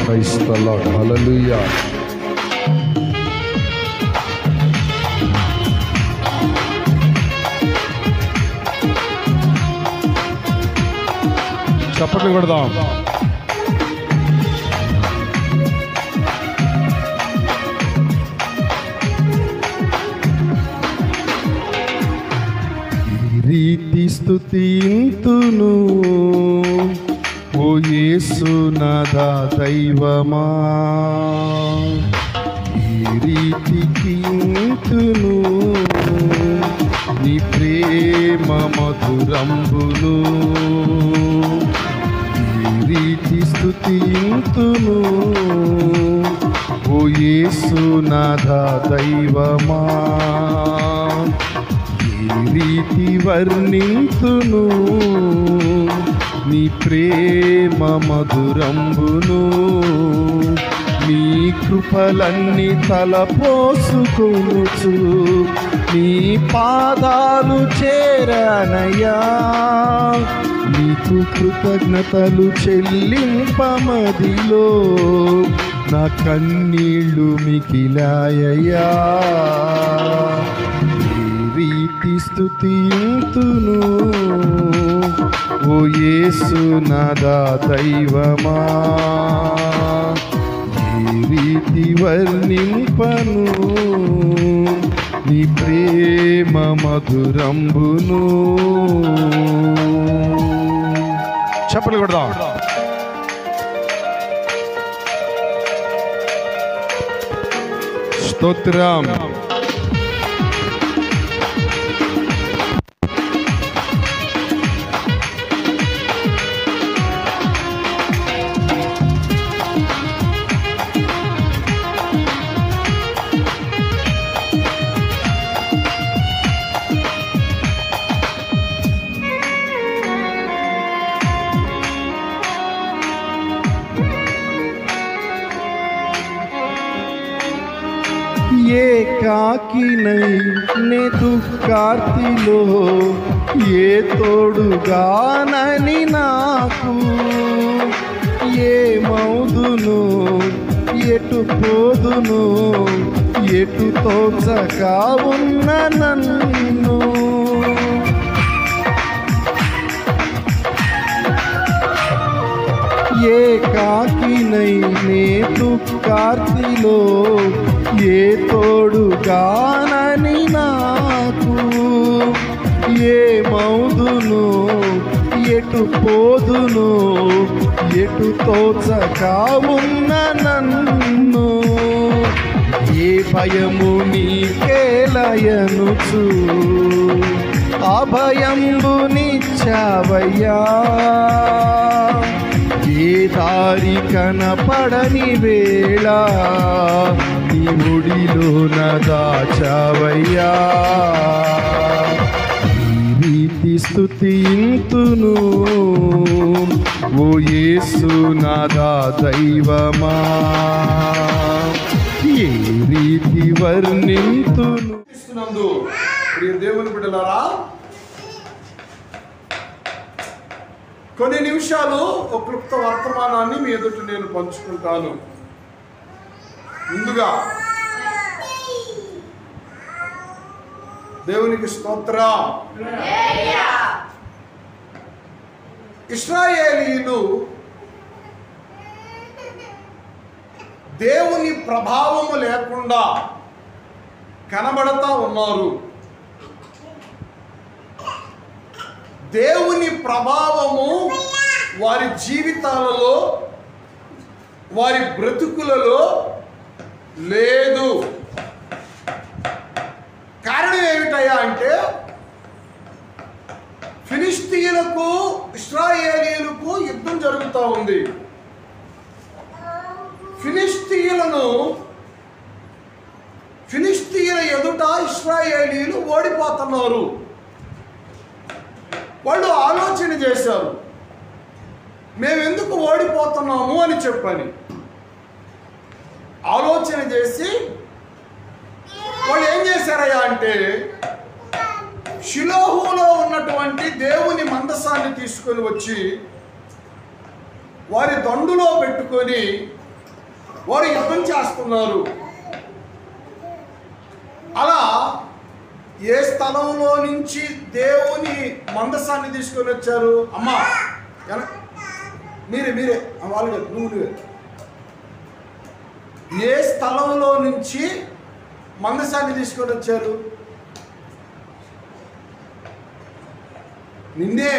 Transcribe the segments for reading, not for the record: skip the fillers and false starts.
Praise the Lord. హల్లెలూయా. చప్పట్లు కొడదాం. ఈ రీతి స్తుతింతును ఓ యేసునాథా దైవమా, ఈ రీతి కీర్తును నీ ప్రేమ మధురంబును, ఈ రీతి స్తుతింతును ఓ యేసునాథా దైవమా, ఈ రీతి వర్ణింతును నీ ప్రేమ మధురంబును, నీ కృపలన్నీ తలపోసుకొనుచు నీ పాదాలు చేరనయ్యా, నీకు కృతజ్ఞతలు చెల్లింపమదిలో నా కన్నీళ్ళు మిగిలాయ్యా, ఈ రీతి స్తుతింతును ఓ యేసునాథా దైవమా, ఈ రీతి వర్ణింపను నీ ప్రేమ మధురంబును. చప్పట్లు కొడదాం. స్తోత్రం. ఏకాకినై నే దుఃఖార్తిలో ఏ తోడుగానని నాకు, ఏ మౌదును ఎటు పోదును ఎటు తోచక ఉన్న నన్ను, ఏకాకినై నే దుఃఖార్తిలో ఏ తోడుగానని నాకు, ఏ మౌదును ఎటు పోదును ఎటు తోచక ఉన్న నన్ను, ఏ భయము నీకేలయనుచు అభయంబు నిచ్చావయ్యా, ఏ దారి కనపడని వేళ నీ ఒడిలో దాచావయ్యా, ఈ రీతి స్తుతింతును ఓ యేసునాథా దైవమా, ఏ రీతి వర్ణింతును. ప్రియ దేవుని బిడ్డలారా, కొన్ని నిమిషాలు ఒక క్లుప్త వర్తమానాన్ని మీ ఎదుట నేను పంచుకుంటాను. ముందుగా దేవునికి స్తోత్రం. ఇశ్రాయేలీయులు దేవుని ప్రభావము లేకుండా కనబడతా ఉన్నారు. దేవుని ప్రభావము వారి జీవితాలలో వారి బ్రతుకులలో లేదు. కారణం ఏమిటయ్యా అంటే, ఫిలిష్తీయులకు ఇశ్రాయేలీయులకు యుద్ధం జరుగుతూ ఉంది. ఫిలిష్తీయుల ఎదుట ఇశ్రాయేలీయులు ఓడిపోతున్నారు. వాళ్ళు ఆలోచన చేశారు, మేమెందుకు ఓడిపోతున్నాము అని చెప్పని ఆలోచన చేసి వాళ్ళు ఏం చేశారయ్యా అంటే, షిలోహులో ఉన్నటువంటి దేవుని మందసాన్ని తీసుకొని వచ్చి వారి దండులో పెట్టుకొని వారు యుద్ధం చేస్తున్నారు. అలా ఏ స్థలంలో నుంచి దేవుని మందసాన్ని తీసుకొని వచ్చారు? అమ్మా మీరే వాళ్ళు నువ్వు ఏ స్థలంలో నుంచి మందసాన్ని తీసుకొని వచ్చారు? నిన్నే.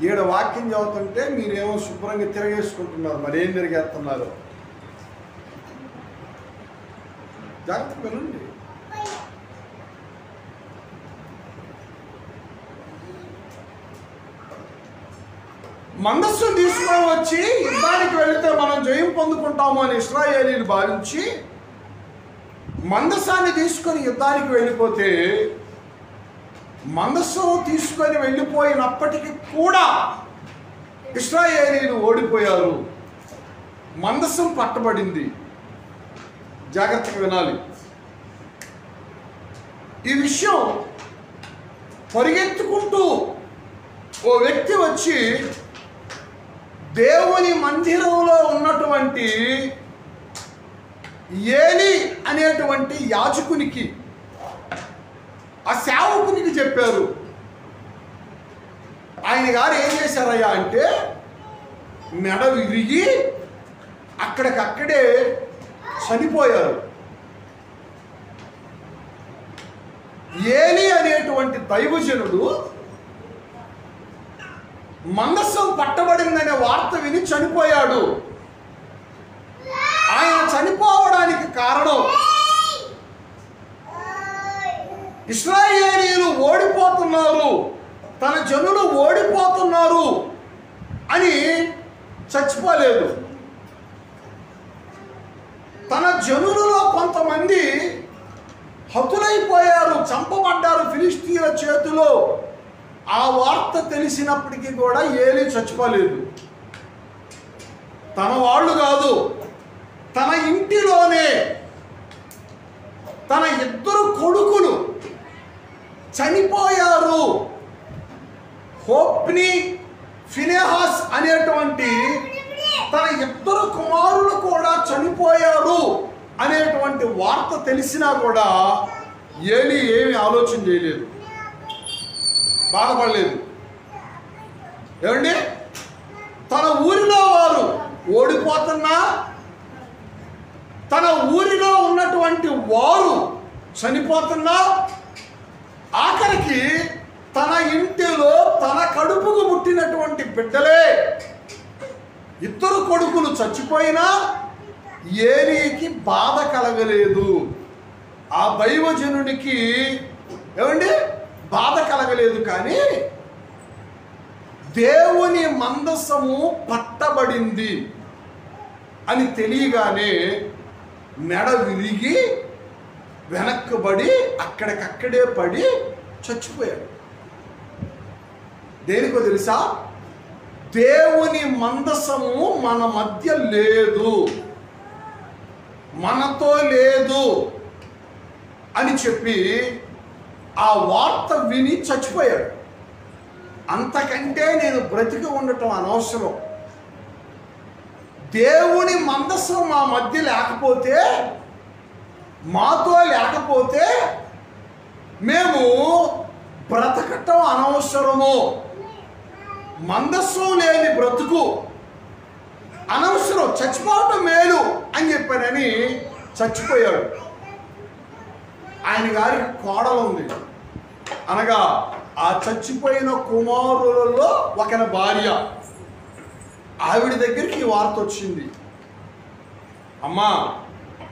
ఈడ వాక్యం చదువుతుంటే మీరేమో శుభ్రంగా తిరగేసుకుంటున్నారు, మరేం తిరిగేస్తున్నారు? జాగ్రత్తగా వినండి. మందస్సును తీసుకొని వచ్చి యుద్ధానికి వెళితే మనం జయం పొందుకుంటాము అని ఇశ్రాయేలీలు భావించి మందసాన్ని తీసుకొని యుద్ధానికి వెళ్ళిపోతే, మందస్సు తీసుకొని వెళ్ళిపోయినప్పటికీ కూడా ఇశ్రాయేలీలు ఓడిపోయారు. మందస్సం పట్టబడింది. జాగ్రత్తగా వినాలి. ఈ విషయం పరిగెత్తుకుంటూ ఓ వ్యక్తి వచ్చి దేవుని మందిరంలో ఉన్నటువంటి ఏలి అనేటువంటి యాజకునికి, ఆ సేవకునికి చెప్పారు. ఆయన గారు ఏం చేశారయ్యా అంటే మెడ విరిగి అక్కడికక్కడే చనిపోయారు. ఏలి అనేటువంటి దైవజనుడు మందస్సం పట్టబడిందనే వార్త విని చనిపోయాడు. ఆయన చనిపోవడానికి కారణం ఇశ్రాయేలీయులు ఓడిపోతున్నారు, తన జనులు ఓడిపోతున్నారు అని చచ్చిపోలేదు. తన జనులలో కొంతమంది హతులైపోయారు, చంపబడ్డారు ఫిలిష్తీయుల చేతిలో. ఆ వార్త తెలిసినప్పటికీ కూడా ఏలీ చచ్చిపోలేదు. తన వాళ్ళు కాదు, తన ఇంటిలోనే తన ఇద్దరు కొడుకులు చనిపోయారు. హోప్ని, ఫినెహాస్ అనేటువంటి తన ఇద్దరు కుమారులు కూడా చనిపోయారు అనేటువంటి వార్త తెలిసినా కూడా ఏలీ ఏమి ఆలోచన చేయలేదు, బాధపడలేదు. ఏమండి, తన ఊరిలో వారు ఓడిపోతున్నా, తన ఊరిలో ఉన్నటువంటి వారు చనిపోతున్నా, ఆఖరికి తన ఇంటిలో తన కడుపుకు పుట్టినటువంటి బిడ్డలే ఇద్దరు కొడుకులు చచ్చిపోయినా ఏలీకి బాధ కలగలేదు. ఆ దైవజనుడికి ఏమండి బాధ కలగలేదు. కానీ దేవుని మందసము పట్టబడింది అని తెలియగానే మెడ విరిగి వెనక్కుబడి అక్కడికక్కడే పడి చచ్చిపోయాడు. దేనికో తెలుసా? దేవుని మందసము మన మధ్య లేదు, మనతో లేదు అని చెప్పి ఆ వార్త విని చచ్చిపోయాడు. అంతకంటే నేను బ్రతికి ఉండటం అనవసరం. దేవుని మందసం మా మధ్య లేకపోతే, మాతో లేకపోతే మేము బ్రతకటం అనవసరము. మందస్సు లేని బ్రతుకు అనవసరం, చచ్చిపోవటం మేలు అని చెప్పానని చచ్చిపోయాడు. ఆయన గారికి కోడలు ఉంది, అనగా ఆ చచ్చిపోయిన కుమారులలో ఒకరి భార్య. ఆవిడ దగ్గరికి ఈ వార్త వచ్చింది. అమ్మా,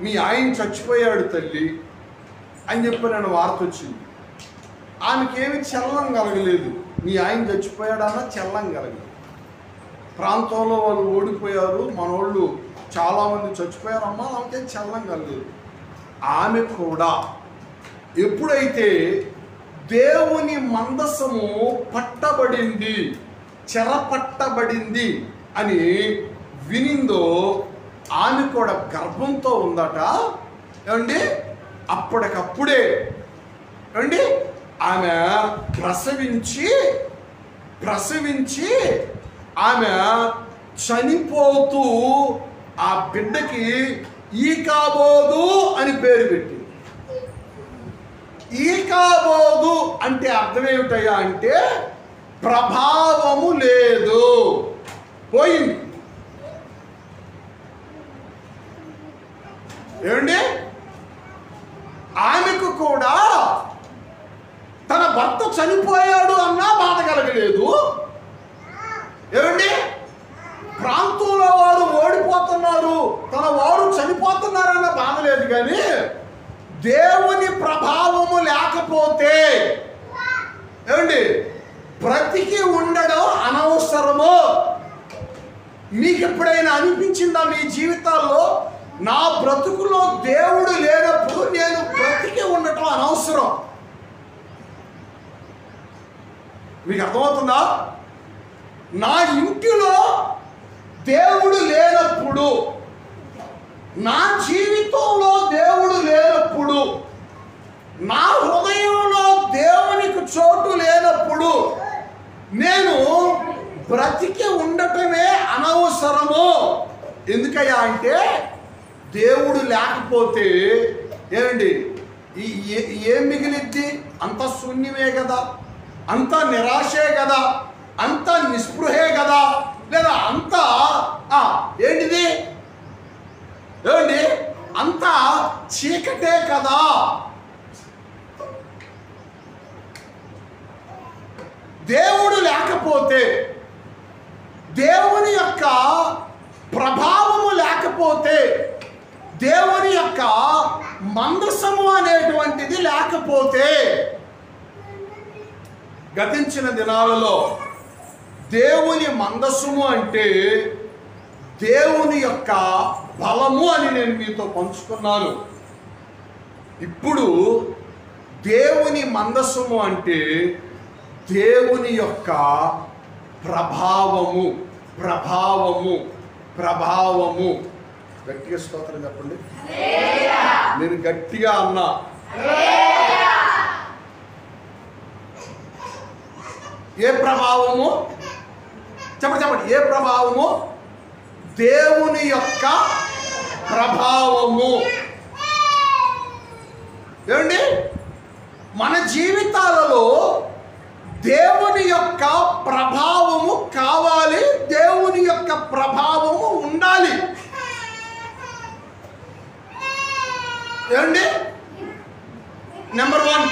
మీ ఆయన చచ్చిపోయాడు తల్లి అని చెప్పి నన్ను వార్త వచ్చింది. ఆమెకేమి చల్లం కలగలేదు. మీ ఆయన చచ్చిపోయాడన్నా చల్లం కలగలేదు. ప్రాంతంలో వాళ్ళు ఓడిపోయారు, మనోళ్ళు చాలామంది చచ్చిపోయారు, అమ్మా ఆమెకేం చల్లం కలగలేదు. ఆమె కూడా ఎప్పుడైతే దేవుని మందసము పట్టబడింది, చెరపట్టబడింది అని వినిందో, ఆమె కూడా గర్భంతో ఉందట. ఏమండి, అప్పటికప్పుడే ఏమండి ఆమె ప్రసవించి ఆమె చనిపోతూ ఆ బిడ్డకి ఈకాబోదు అని పేరు పెట్టింది. ఈకాబోదు అంటే అర్థం ఏమిటయ్యా అంటే ప్రభావము లేదు, పోయింది. ఏమండి, ఆమెకు కూడా తన భర్త చనిపోయాడు అన్నా బాధ కలగలేదు. ఏమండి, ప్రాంతంలో వారు ఓడిపోతున్నారు, తన వారు చనిపోతున్నారన్న బాధ లేదు. కానీ దేవుని ప్రభావము లేకపోతే ఏమండి బ్రతికి ఉండడం అనవసరము. మీకు ఎప్పుడైనా అనిపించిందా మీ జీవితాల్లో నా బ్రతుకులో దేవుడు లేనప్పుడు నేను బ్రతికి ఉండటం అనవసరం? మీకు అర్థమవుతుందా? నా ఇంటిలో దేవుడు లేనప్పుడు, నా జీవితంలో దేవుడు లేనప్పుడు, నా హృదయంలో దేవునికి చోటు లేనప్పుడు నేను బ్రతికి ఉండటమే అనవసరము. ఎందుకయ్యా అంటే దేవుడు లేకపోతే ఏమండి ఏం మిగిలిద్ది? అంత శూన్యమే కదా, అంత నిరాశే కదా, అంత నిస్పృహే కదా, లేదా అంతా ఏంటిది ఏమండి అంత చీకటే కదా. దేవుడు లేకపోతే, దేవుని యొక్క ప్రభావము లేకపోతే, దేవుని యొక్క మందసము అనేటువంటిది లేకపోతే, గతించిన దినాలలో దేవుని మందసము అంటే దేవుని యొక్క బలము అని నేను మీతో పంచుకున్నాను. ఇప్పుడు దేవుని మందసము అంటే దేవుని యొక్క ప్రభావము. ప్రభావము ప్రభావము గట్టిగా స్తోత్రం చెప్పండి. నేను గట్టిగా అన్నా. ఏ ప్రభావము? చెప్పండి చెప్పండి. ఏ ప్రభావము? దేవుని యొక్క ప్రభావము. ఏమండి, మన జీవితాలలో దేవుని యొక్క ప్రభావము కావాలి, దేవుని యొక్క ప్రభావము ఉండాలి. ఏమండి, నెంబర్ 1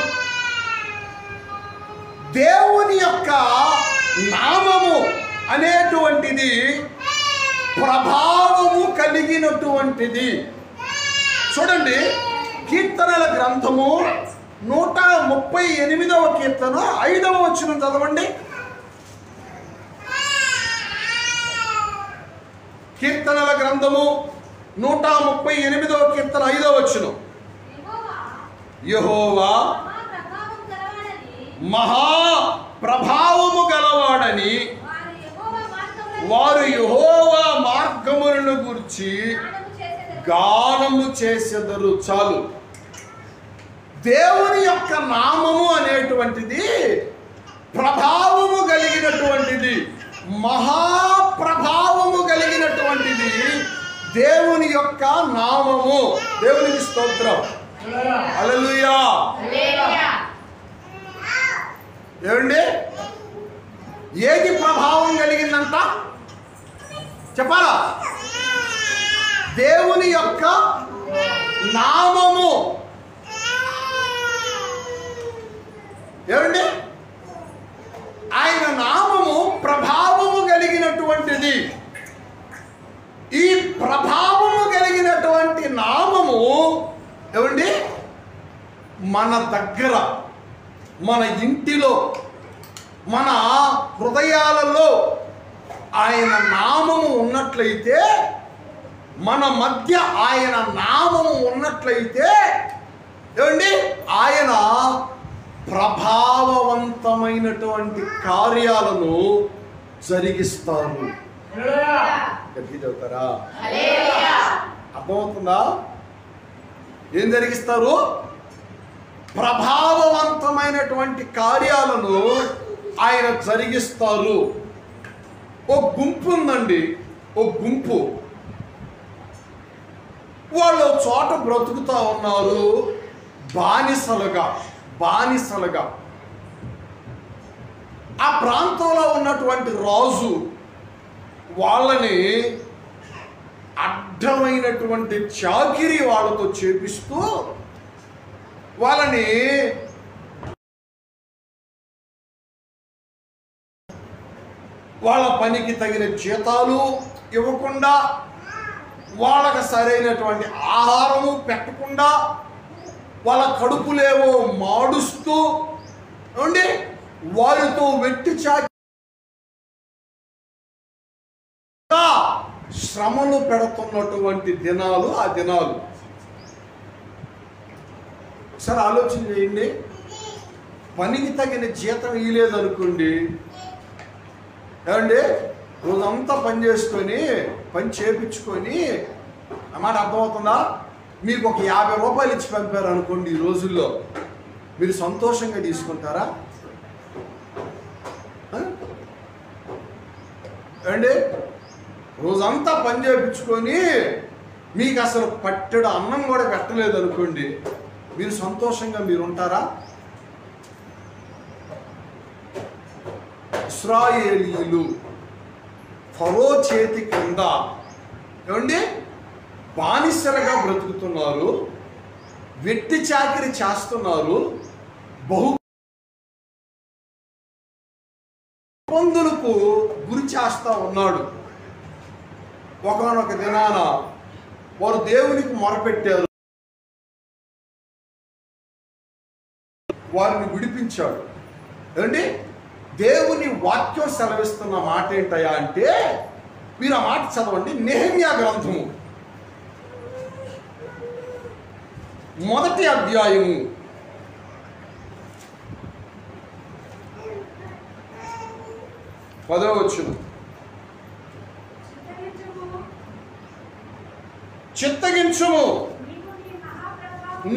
దేవుని యొక్క నామము అనేటువంటిది ప్రభావము కలిగినటువంటిది. చూడండి, కీర్తనల గ్రంథము 138వ కీర్తన 5వ వచనం చదవండి. కీర్తనల గ్రంథము 138వ కీర్తన 5వ వచనం. యెహోవా మహా ప్రభావము గలవాడని వారు యెహోవా మార్గములను గురించి గానము చేసెదరు. చాలు. దేవుని యొక్క నామము అనేటువంటిది ప్రభావము కలిగినటువంటిది, మహాప్రభావము కలిగినటువంటిది దేవుని యొక్క నామము. దేవునికి స్తోత్రం. హల్లెలూయా. ఏమండి, ఏది ప్రభావం కలిగిందంట చెప్పాలా? దేవుని యొక్క నామము. ఏమండి, ఆయన నామము ప్రభావము కలిగినటువంటిది. ఈ ప్రభావము కలిగినటువంటి నామము ఏమండి మన దగ్గర, మన ఇంటిలో, మన హృదయాలలో ఆయన నామము ఉన్నట్లయితే, మన మధ్య ఆయన నామము ఉన్నట్లయితే ఏమండి ఆయన ప్రభావవంతమైనటువంటి కార్యాలను జరిగిస్తారు. గట్టిగా చెబుతారా? అర్థమవుతుందా? ఏం జరిగిస్తారు? ప్రభావవంతమైనటువంటి కార్యాలను ఆయన జరిగిస్తారు. ఓ గుంపు ఉందండి, ఓ గుంపు, వాళ్ళు చోట బ్రతుకుతా ఉన్నారు బానిసలుగా. ఆ ప్రాంతంలో ఉన్నటువంటి రాజు వాళ్ళని అడ్డమైనటువంటి చాకిరీ వాళ్ళతో చేపిస్తూ వాళ్ళని వాళ్ళ పనికి తగిన జీతాలు ఇవ్వకుండా, వాళ్ళకి సరైనటువంటి ఆహారము పెట్టకుండా, వాళ్ళ కడుపులేవో మాడుస్తూ ఉండి వారితో వెట్టి చాకి శ్రమలు పెడుతున్నటువంటి దినాలు ఆ దినాలు. ఒకసారి ఆలోచన చేయండి. పనికి తగిన జీతం ఇవ్వలేదనుకోండి, ఏమండి, రోజంతా పని చేసుకొని పని చేపించుకొని, అన్నమాట అర్థమవుతుందా? మీకు ఒక 50 రూపాయలు ఇచ్చి పంపారు అనుకోండి, ఈ రోజుల్లో మీరు సంతోషంగా తీసుకుంటారా? ఏమండి, రోజంతా పని చేయించుకొని మీకు అసలు పట్టెడు అన్నం కూడా పెట్టలేదు అనుకోండి, మీరు సంతోషంగా మీరు ఉంటారా? ఇశ్రాయేలీయులు ఫరో చేతి కింద ఏమండి బానిసలుగా బ్రతుకుతున్నారు, వెట్టి చాకిరి చేస్తున్నారు, బహు ఇబ్బందులకు గురి చేస్తా ఉన్నాడు. ఒకనొక దినాన వారు దేవునికి మొరపెట్టారు, వారిని విడిపించాడు. ఏమండి, దేవుని వాక్యం సెలవిస్తున్న మాట ఏంటయ్యా అంటే, మీరు ఆ మాట చదవండి. నెహెమ్యా గ్రంథము 1వ అధ్యాయము 10వ వచనం. చిత్తగించుము,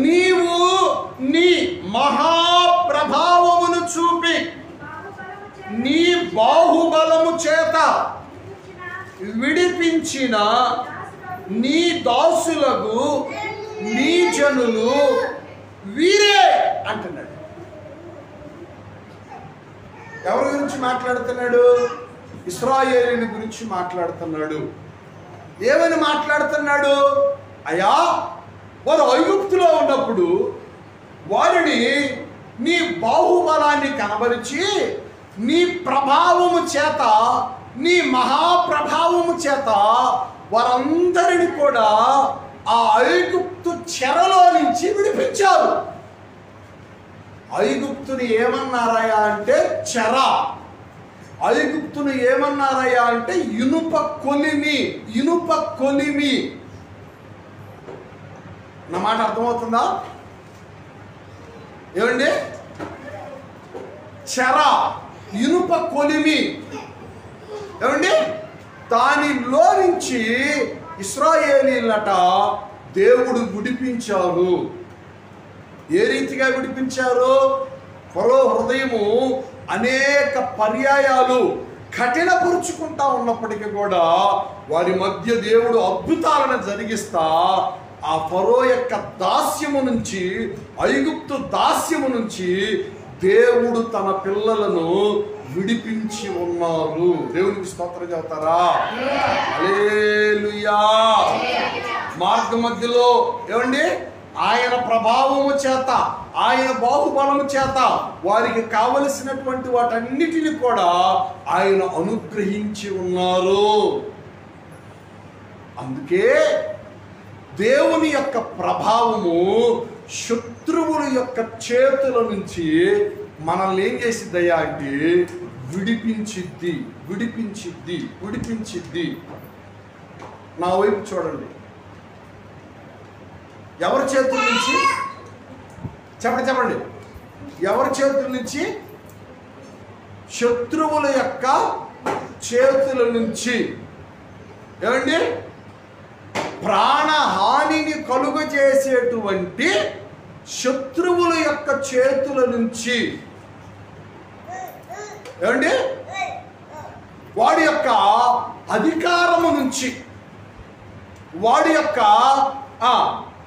నీవు నీ మహాప్రభావమును చూపి నీ బాహుబలము చేత విడిపించిన నీ దాసులకు నీ జనులు వీరే అంటున్నాడు. ఎవరి గురించి మాట్లాడుతున్నాడు? ఇశ్రాయేలీయుల గురించి మాట్లాడుతున్నాడు. ఏమని మాట్లాడుతున్నాడు? అయ్యా, వారు ఐగుప్తులో ఉన్నప్పుడు వారిని నీ బాహుబలాన్ని కనబరిచి నీ ప్రభావము చేత, నీ మహాప్రభావము చేత వారందరిని కూడా ఆ ఐగుప్తు చెరలో నుంచి విడిపించారు. ఐగుప్తుని ఏమన్నారయ్యా అంటే చెర. ఐగుప్తుని ఏమన్నారయ్యా అంటే ఇనుప కొలిమి. నా మాట అర్థమవుతుందా? ఏమండి, చెర, ఇనుప కొలిమి. ఏమండి, దానిలో నుంచి ఇశ్రాయేలీయులట దేవుడు విడిపించారు. ఏ రీతిగా విడిపించారు? ఫరో హృదయము అనేక పర్యాయాలు కఠినపరుచుకుంటా ఉన్నప్పటికీ కూడా వారి మధ్య దేవుడు అద్భుతాలను జరిగిస్తా ఆ ఫరో యొక్క దాస్యము నుంచి, ఐగుప్తు దాస్యము నుంచి దేవుడు తన పిల్లలను విడిపించి ఉన్నారు. దేవునికి స్తోత్రం చెబుతారా? హల్లెలూయా. మార్గ మధ్యలో ఏమండి ఆయన ప్రభావము చేత, ఆయన బాహుబలము చేత వారికి కావలసినటువంటి వాటన్నిటిని కూడా ఆయన అనుగ్రహించి ఉన్నారు. అందుకే దేవుని యొక్క ప్రభావము శత్రువుల యొక్క చేతుల నుంచి మనల్ని ఏం చేసిద్దయ్యా అంటే విడిపించిద్ది. నా వైపు చూడండి. ఎవరి చేతుల నుంచి? చెప్పండి. ఎవరి చేతుల నుంచి? శత్రువుల యొక్క చేతుల నుంచి. ఏమండి, ప్రాణహానిని కలుగజేసేటువంటి శత్రువుల యొక్క చేతుల నుంచి. ఏమండి, వాడి యొక్క అధికారము నుంచి, వాడి యొక్క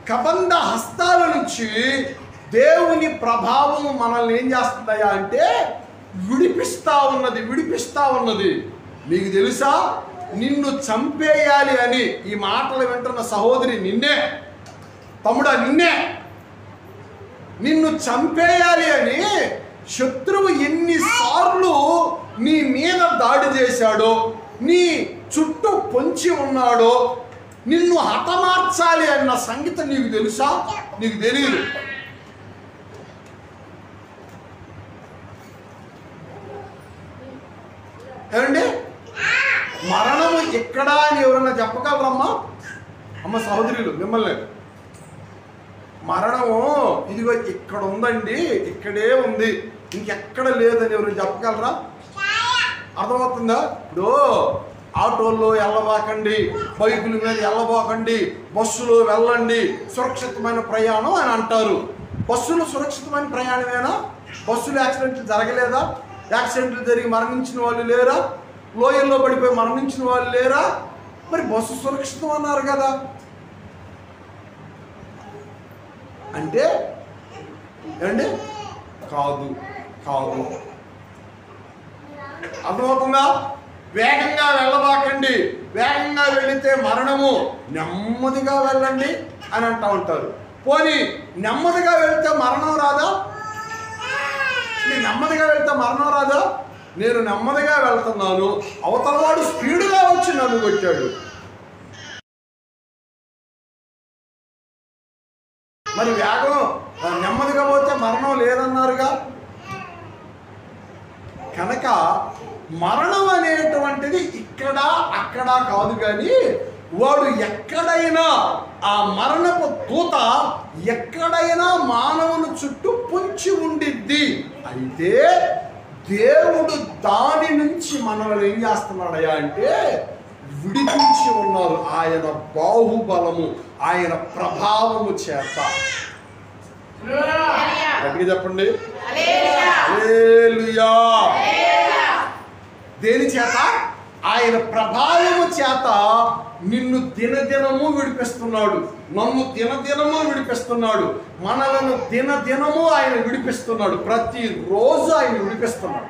కబంధ హస్తాల నుంచి దేవుని ప్రభావం మనల్ని ఏం చేస్తుందయ్యా అంటే విడిపిస్తా ఉన్నది. నీకు తెలుసా, నిన్ను చంపేయాలి అని ఈ మాటలు వింటున్న సహోదరి, నిన్నే తమ్ముడా, నిన్ను చంపేయాలి అని శత్రువు ఎన్నిసార్లు నీ మీద దాడి చేశాడో, నీ చుట్టూ పొంచి ఉన్నాడో, నిన్ను హతమార్చాలి అన్న సంగతి నీకు తెలుసా? నీకు తెలియదు. ఏమండి, మరణము ఎక్కడా అని ఎవరన్నా చెప్పగలరమ్మా? అమ్మ సహోదరులు, మిమ్మల్ని మరణము ఇదిగో ఇక్కడ ఉందండి, ఇక్కడే ఉంది, ఇంకెక్కడ లేదని ఎవరు చెప్పగలరా? అర్థమవుతుందా? ఇప్పుడు ఆటోల్లో వెళ్ళబాకండి, బైకుల మీద వెళ్ళబాకండి, బస్సులో వెళ్ళండి, సురక్షితమైన ప్రయాణం అని అంటారు. బస్సులో సురక్షితమైన ప్రయాణమేనా? బస్సులు యాక్సిడెంట్లు జరగలేదా? యాక్సిడెంట్లు జరిగి మరణించిన వాళ్ళు లేరా? లోయల్లో పడిపోయి మరణించిన వాళ్ళు లేరా? మరి బస్సు సురక్షితం అన్నారు కదా. అంటే ఏమండి, కాదు. అర్థమవుతుందా? వేగంగా వెళ్ళబాకండి, వేగంగా వెళితే మరణము, నెమ్మదిగా వెళ్ళండి అని అంటూ ఉంటారు. పోనీ నెమ్మదిగా వెళితే మరణం రాదా? నెమ్మదిగా వెళ్తే మరణం రాదా? నేను నెమ్మదిగా వెళ్తున్నాను, అవతలవాడు స్పీడ్గా వచ్చి నన్ను కొట్టాడు. మరి వేగం నెమ్మదిగా పోతే మరణం లేదన్నారుగా. కనుక మరణం అనేటువంటిది ఇక్కడ అక్కడ కాదు, కానీ వాడు ఎక్కడైనా, ఆ మరణపు దూత ఎక్కడైనా మానవుని చుట్టూ పొంచి ఉండిద్ది. అయితే దేవుడు దాని నుంచి మనల్ని ఏం చేస్తున్నాడయ్యా అంటే విడిపించి ఉన్నారు. ఆయన బాహుబలము, ఆయన ప్రభావము చేత. గట్టిగా చెప్పండి, హల్లెలూయా. దేని చేత? ఆయన ప్రభావము చేత నిన్ను దినదినము విడిపిస్తున్నాడు, నన్ను దినదినము విడిపిస్తున్నాడు, మనలను దినదినము ఆయన విడిపిస్తున్నాడు. ప్రతిరోజు ఆయన విడిపిస్తున్నాడు.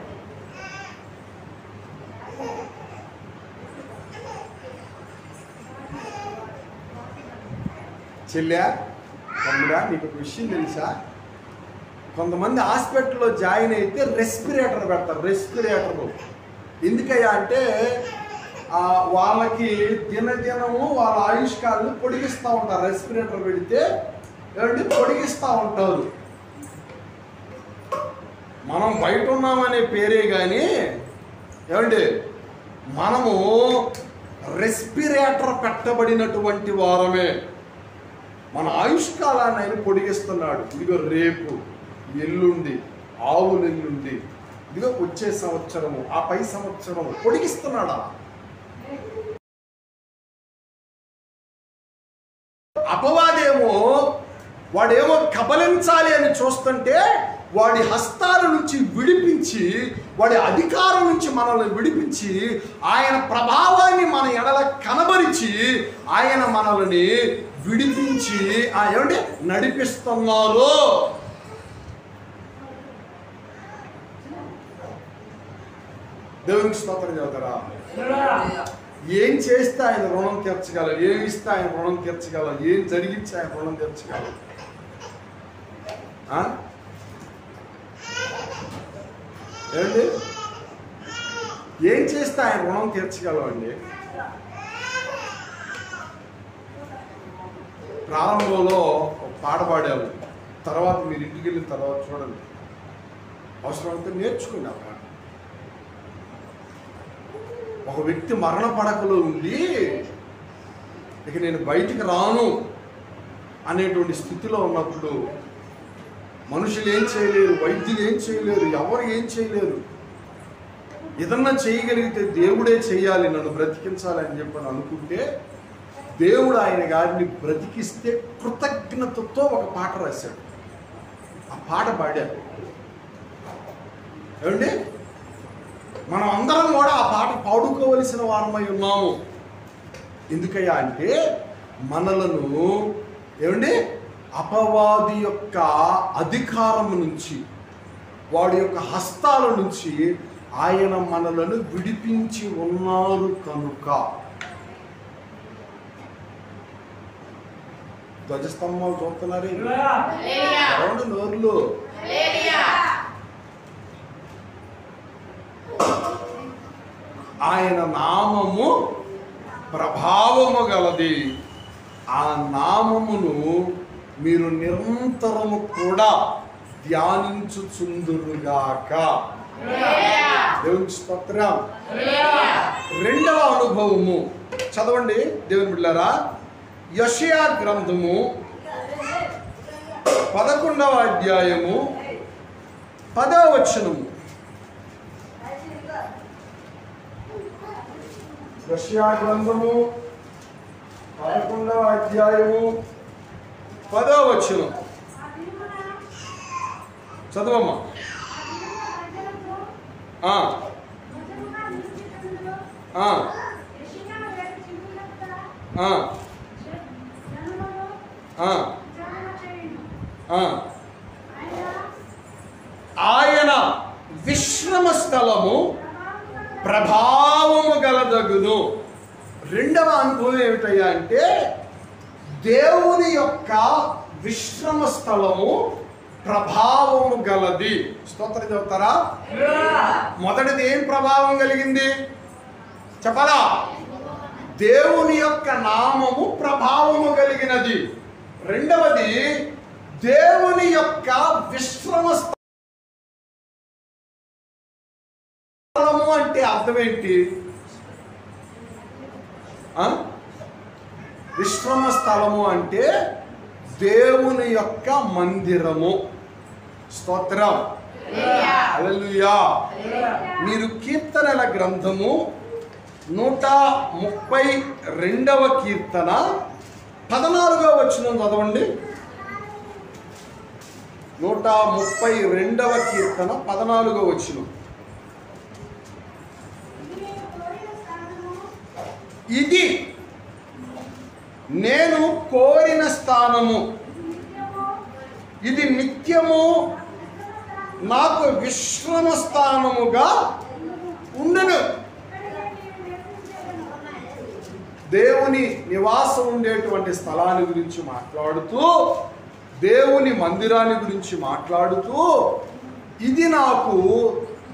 చెల్లా, తమ్ముడా, నీకు ఒక విషయం తెలుసా? కొంతమంది హాస్పిటల్లో జాయిన్ అయితే రెస్పిరేటర్ పెడతారు. రెస్పిరేటర్లు ఎందుకయ్యా అంటే వాళ్ళకి దినదినము వాళ్ళ ఆయుష్కాలను పొడిగిస్తూ ఉంటారు. రెస్పిరేటర్ పెడితే ఏమంటే పొడిగిస్తూ ఉంటారు. మనం బయట ఉన్నామనే పేరే కానీ ఏమండి, మనము రెస్పిరేటర్ పెట్టబడినటువంటి వారమే. మన ఆయుష్కాలాన్ని ఆయన పొడిగిస్తున్నాడు. ఇదిగో రేపు, ఎల్లుండి, ఆవులెల్లుండి, ఇదిగో వచ్చే సంవత్సరము, ఆ పై సంవత్సరము పొడిగిస్తున్నాడా? అపవాదేమో వాడేమో కబలించాలి అని చూస్తుంటే వాడి హస్తాల నుంచి విడిపించి, వాడి అధికారం నుంచి మనల్ని విడిపించి, ఆయన ప్రభావాన్ని మన ఎడల కనబరిచి, ఆయన మనల్ని విడిపించి ఏమంటే నడిపిస్తున్నారు. దేవునికి స్తోత్రం చదువుతారా? ఏం చేస్తే ఆయన రుణం తీర్చగలరు, ఏమి ఇస్తే ఆయన రుణం తీర్చగలరు, ఏం జరిగించి ఆయన రుణం తీర్చగలరు? ఏమండి, ఏం చేస్తే ఆయన రుణం తీర్చగలవండి? ప్రారంభంలో ఒక పాట పాడాము, తర్వాత మీరు ఇంటికి వెళ్ళిన తర్వాత చూడండి, అవసరమైతే నేర్చుకోండి ఆ పాట. ఒక వ్యక్తి మరణ పడకలో ఉండి ఇక నేను బయటికి రాను అనేటువంటి స్థితిలో ఉన్నప్పుడు మనుషులు ఏం చేయలేరు, వైద్యులు ఏం చేయలేరు, ఎవరు ఏం చేయలేరు. ఏదన్నా చేయగలిగితే దేవుడే చేయాలి, నన్ను బ్రతికించాలి అని చెప్పని అనుకుంటే దేవుడు ఆయన గారిని బ్రతికిస్తే కృతజ్ఞతతో ఒక పాట రాశాడు. ఆ పాట పాడారు. ఏమండి, మనం అందరం కూడా ఆ పాట పాడుకోవలసిన వారమై ఉన్నాము. ఎందుకయ్యా అంటే మనలను ఏమండి అపవాది యొక్క అధికారం నుంచి, వాడి యొక్క హస్తాల నుంచి ఆయన మనలను విడిపించి ఉన్నారు కనుక. ధ్వజస్తంభాలు చూస్తున్నారే, నోర్లు. ఆయన నామము ప్రభావము గలది. ఆ నామమును మీరు నిరంతరము కూడా ధ్యానించుచుందురుగాక. దేవునికి స్తోత్రం. రెండవ అనుభవము చదవండి దేవుని బిడ్డలారా. యెషయా గ్రంథము 11వ అధ్యాయము 10వ వచనము. యెషయా గ్రంథము 11వ అధ్యాయము 10వ వచనం చదవమ్మా. ఆయన విశ్రమ స్థలము ప్రభావము గలదగును. రెండవ అనుభవం ఏమిటయ్యా అంటే దేవుని యొక్క విశ్రమ స్థలము ప్రభావము గలది. స్తోత్రం చెబుతారా? మొదటిది ఏం ప్రభావం కలిగింది చెప్పాలా? దేవుని యొక్క నామము ప్రభావము కలిగినది. రెండవది దేవుని యొక్క విశ్రమ స్థలము అంటే అర్థం ఏంటి? విశ్రమ స్థలము అంటే దేవుని యొక్క మందిరము. స్తోత్రం. హల్లెలూయా. మీరు కీర్తనల గ్రంథము 132వ కీర్తన 14వ వచనం చదవండి. 132వ కీర్తన 14వ వచనం. ఇది నేను కోరిన స్థానము, ఇది నిత్యము నాకు విశ్రమ స్థానముగా ఉండును. దేవుని నివాసం ఉండేటువంటి స్థలాన్ని గురించి మాట్లాడుతూ, దేవుని మందిరాన్ని గురించి మాట్లాడుతూ, ఇది నాకు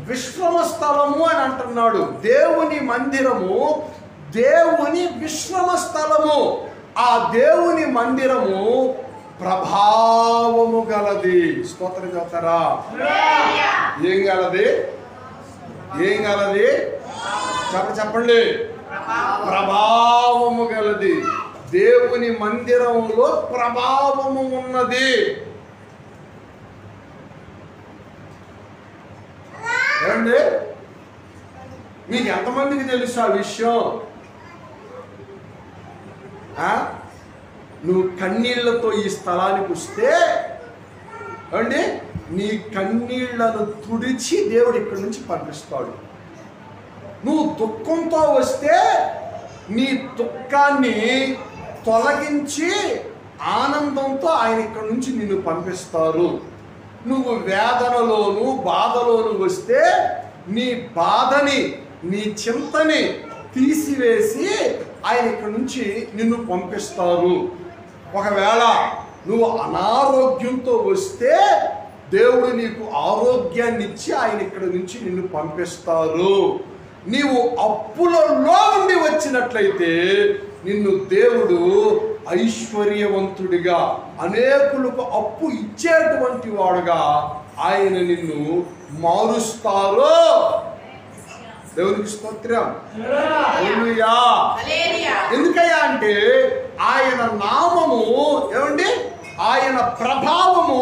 విశ్రమ స్థలము అని అంటున్నాడు. దేవుని మందిరము దేవుని విశ్రమ స్థలము. ఆ దేవుని మందిరము ప్రభావము గలది. స్తోత్రం చెప్తారా? ఏం గలది? ఏం గలది? చెప్పండి. ప్రభావము గలది. దేవుని మందిరంలో ప్రభావము ఉన్నది. ఏమండి, మీకు ఎంతమందికి తెలుసు ఆ విషయం? నువ్వు కన్నీళ్లతో ఈ స్థలానికి వస్తే అండి నీ కన్నీళ్లను తుడిచి దేవుడు ఇక్కడి నుంచి పంపిస్తాడు. నువ్వు దుఃఖంతో వస్తే నీ దుఃఖాన్ని తొలగించి ఆనందంతో ఆయన ఇక్కడి నుంచి నిన్ను పంపిస్తారు. నువ్వు వేదనలోను బాధలోను వస్తే నీ బాధని నీ చింతని తీసివేసి ఆయన ఇక్కడి నుంచి నిన్ను పంపిస్తారు. ఒకవేళ నువ్వు అనారోగ్యంతో వస్తే దేవుడు నీకు ఆరోగ్యాన్ని ఇచ్చి ఆయన ఇక్కడి నుంచి నిన్ను పంపిస్తారు. నీవు అప్పులలో ఉండి వచ్చినట్లయితే నిన్ను దేవుడు ఐశ్వర్యవంతుడిగా, అనేకులకు అప్పు ఇచ్చేటువంటి వాడుగా ఆయన నిన్ను మారుస్తారు. దేవునికి స్తోత్రం. హల్లెలూయా. ఎందుకయ్యా అంటే ఆయన నామము ఏమండి, ఆయన ప్రభావము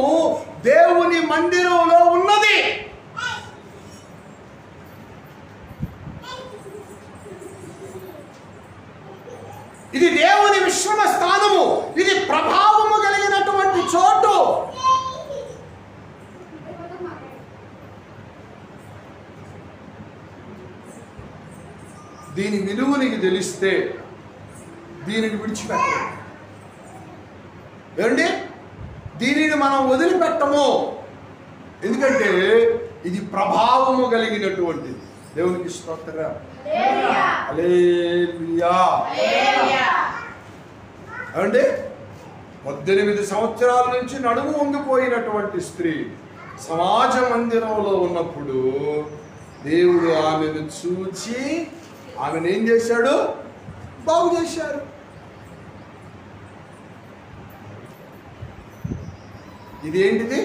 దేవుని మందిరంలో ఉన్నది. ఇది దేవుని విశ్రమ స్థానము. ఇది ప్రభావము కలిగినటువంటి చోటు. దీని విలువ నీకు తెలిస్తే దీనిని విడిచిపెట్టము. ఏమండి, దీనిని మనం వదిలిపెట్టము. ఎందుకంటే ఇది ప్రభావము కలిగినటువంటిది. దేవునికి స్తోత్రం. హల్లెలూయా. ఏమండి, 18 సంవత్సరాల నుంచి నడుము వంగిపోయినటువంటి స్త్రీ సమాజ మందిరంలో ఉన్నప్పుడు దేవుడు ఆమెను చూచి ఆమెను ఏం చేశాడు? బాగు చేశాడు. ఇదేంటిది?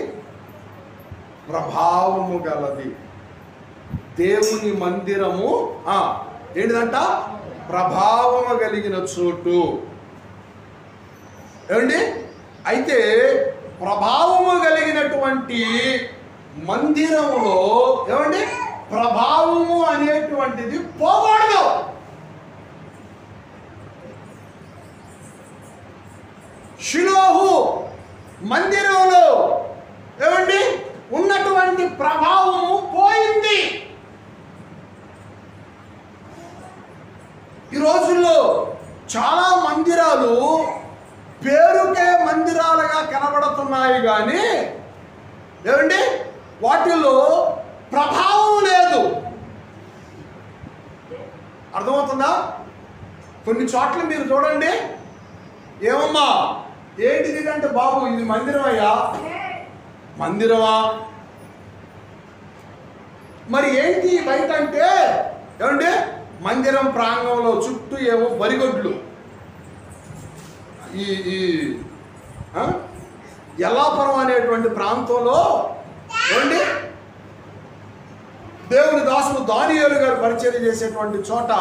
ప్రభావము గలది. దేవుని మందిరము ఏంటిదంట? ప్రభావము కలిగిన చోటు. ఏమండి, అయితే ప్రభావము కలిగినటువంటి మందిరములో ఏమండి ప్రభావము అనేటువంటిది పోకూడదు. షిలోహు మందిరంలో ఏమండి ఉన్నటువంటి ప్రభావము పోయింది. ఈ రోజుల్లో చాలా మందిరాలు పేరుకే మందిరాలుగా కనబడుతున్నాయి కానీ ఏమండి వాటిల్లో ప్రభావం లేదు. అర్థమవుతుందా? కొన్ని చోట్ల మీరు చూడండి, ఏమమ్మా ఏంటిది అంటే, బాబు ఇది మందిరం అయ్యా. మందిరమా? మరి ఏంటి బయట అంటే ఏమండి మందిరం ప్రాంగణంలో చుట్టూ ఏమో బరిగొడ్లు, ఈ యల్లాపురం అనేటువంటి ప్రాంతంలో ఏమండి దేవుని దాసులు దానియేలు గారు పరిచయం చేసేటువంటి చోట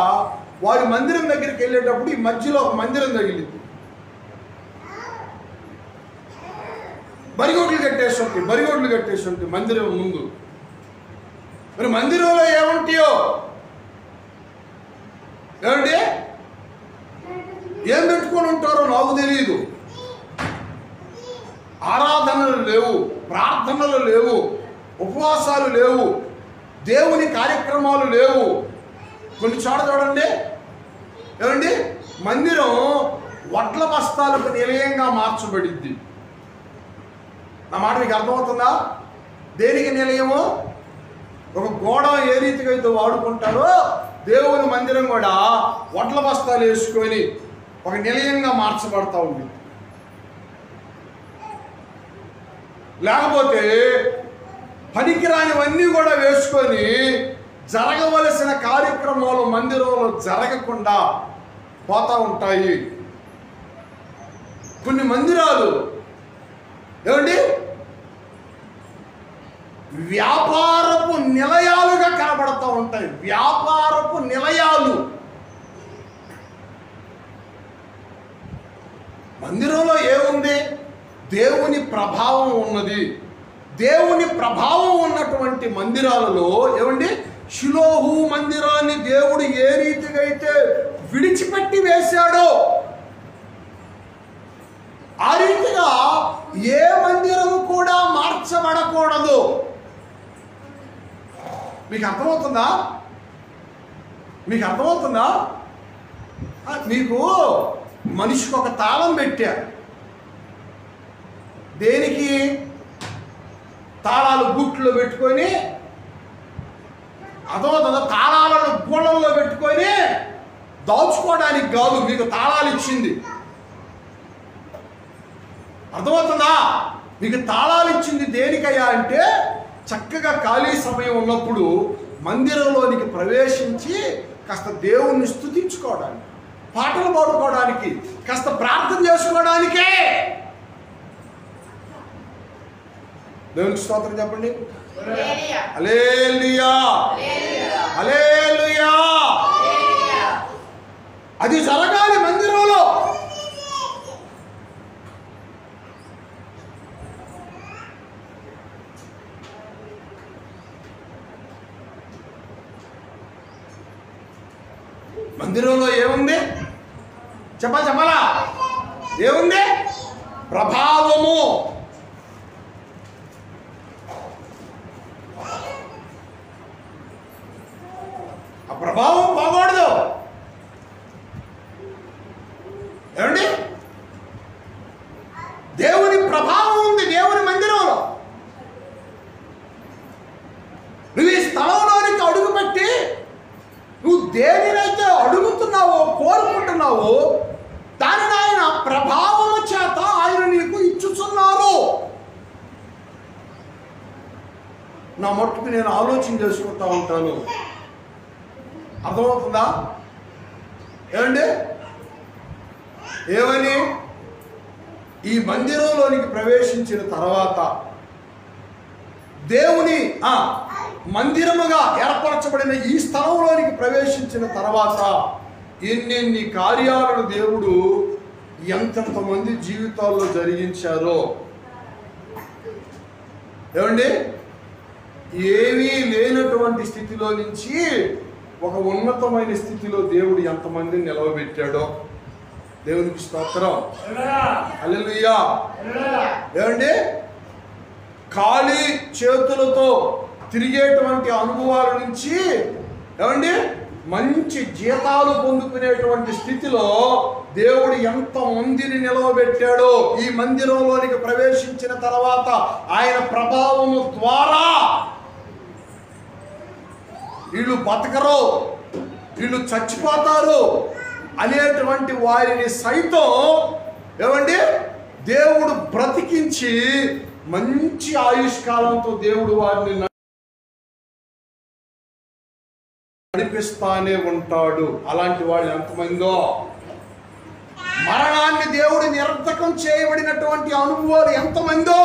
వారి మందిరం దగ్గరికి వెళ్ళేటప్పుడు ఈ మధ్యలో ఒక మందిరం తగిలింది. బరిగొడ్లు కట్టేసి ఉంటాయి మందిరం ముందు. మరి మందిరంలో ఏముంటాయో ఏమండి ఏం పెట్టుకొని ఉంటారో నాకు తెలియదు. ఆరాధనలు లేవు, ప్రార్థనలు లేవు, ఉపవాసాలు లేవు, దేవుని కార్యక్రమాలు లేవు. కొన్ని చోట చూడండి ఏమండి మందిరం వడ్ల బస్తాలకు నిలయంగా మార్చబడింది. నా మాట మీకు అర్థమవుతుందా? దేనికి నిలయమో? ఒక గోడ ఏ రీతిగా అయితే వాడుకుంటారో దేవుని మందిరం కూడా వడ్ల బస్తాలు వేసుకొని ఒక నిలయంగా మార్చబడతా ఉంది. లేకపోతే పనికిరానివన్నీ కూడా వేసుకొని జరగవలసిన కార్యక్రమాలు మందిరంలో జరగకుండా పోతా ఉంటాయి. కొన్ని మందిరాలు ఏమండి వ్యాపారపు నిలయాలుగా కనబడతా ఉంటాయి. వ్యాపారపు నిలయాలు. మందిరంలో ఏముంది? దేవుని ప్రభావం ఉన్నది. దేవుని ప్రభావం ఉన్నటువంటి మందిరాలలో ఏమండి షిలోహు మందిరాన్ని దేవుడు ఏ రీతిగా అయితే విడిచిపెట్టి వేశాడో ఆ రీతిగా ఏ మందిరము కూడా మార్చబడకూడదు. మీకు అర్థమవుతుందా? మీకు మనిషికి ఒక తాళం పెట్టారు. దేనికి? తాళాలు బూట్లో పెట్టుకొని అర్థమవుతుందా? తాళాలను గోడల్లో పెట్టుకొని దాచుకోవడానికి కాదు మీకు తాళాలు ఇచ్చింది. అర్థమవుతుందా? మీకు తాళాలు ఇచ్చింది దేనికయ్యా అంటే చక్కగా ఖాళీ సమయం ఉన్నప్పుడు మందిరంలోనికి ప్రవేశించి కాస్త దేవుణ్ణి స్తుతించుకోవడానికి, పాటలు పాడుకోవడానికి, కాస్త ప్రార్థన చేసుకోవడానికే. దేవునికి స్తోత్రం చెప్పండి. హల్లెలూయా, హల్లెలూయా. అది జరగాలి మందిరంలో. మందిరంలో ఏముంది? చెప్పాలా? ఏముంది? ప్రభావము. ఆ ప్రభావం పోకూడదు. దేనినైతే అడుగుతున్నావో కోరుకుంటున్నావో దానిని ఆయన ప్రభావము చేత ఆయన నీకు ఇచ్చుచున్నారు. నా మట్టుకు నేను ఆలోచన చేసుకుంటా ఉంటాను. అర్థమవుతుందా? ఏమండి? ఏమని? ఈ మందిరంలోనికి ప్రవేశించిన తర్వాత దేవుని మందిరముగా ఏర్పరచబడిన ఈ స్థలంలోనికి ప్రవేశించిన తర్వాత ఎన్నెన్ని కార్యాలను దేవుడు ఎంతెంతమంది జీవితాల్లో జరిగించారో. ఏమండి? ఏమీ లేనటువంటి స్థితిలో నుంచి ఒక ఉన్నతమైన స్థితిలో దేవుడు ఎంతమందిని నిలవబెట్టాడో. దేవునికి స్తోత్రం. హల్లెలూయా. ఏమండి? ఖాళీ చేతులతో తిరిగేటువంటి అనుభవాల నుంచి ఏమండి మంచి జీతాలు పొందుకునేటువంటి స్థితిలో దేవుడు ఎంత మందిని నిలవబెట్టాడో. ఈ మందిరంలోనికి ప్రవేశించిన తర్వాత ఆయన ప్రభావము ద్వారా వీళ్ళు బతకరు, వీళ్ళు చచ్చిపోతారు అనేటువంటి వారిని సైతం ఏమండి దేవుడు బ్రతికించి మంచి ఆయుష్కాలంతో దేవుడు వారిని నడిపిస్తానే ఉంటాడు. అలాంటి వాళ్ళు ఎంతమందో. మరణాన్ని దేవుడు నిరర్ధకం చేయబడినటువంటి అనుభవాలు ఎంతమందో.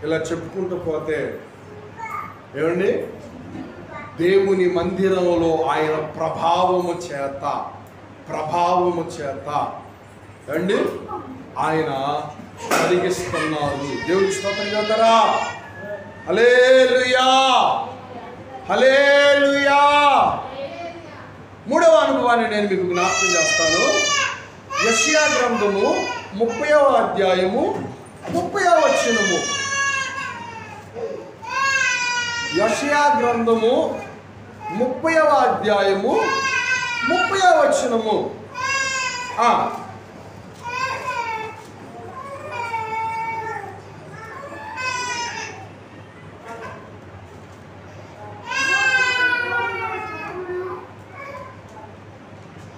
ఇలా చెప్పుకుంటూ పోతే ఏమండి దేవుని మందిరంలో ఆయన ప్రభావము చేత ఏమండి ఆయన కలిగిస్తున్నారు. దేవుని స్తోత్రం చేద్దారా? హల్లెలూయా, హల్లెలూయా. మూడవ అనుభవాన్ని నేను మీకు జ్ఞాపకం చేస్తాను. యెషయా గ్రంథము 30వ అధ్యాయము 30వ వచనము. యెషయా గ్రంథము 30వ అధ్యాయము 30వ వచనము.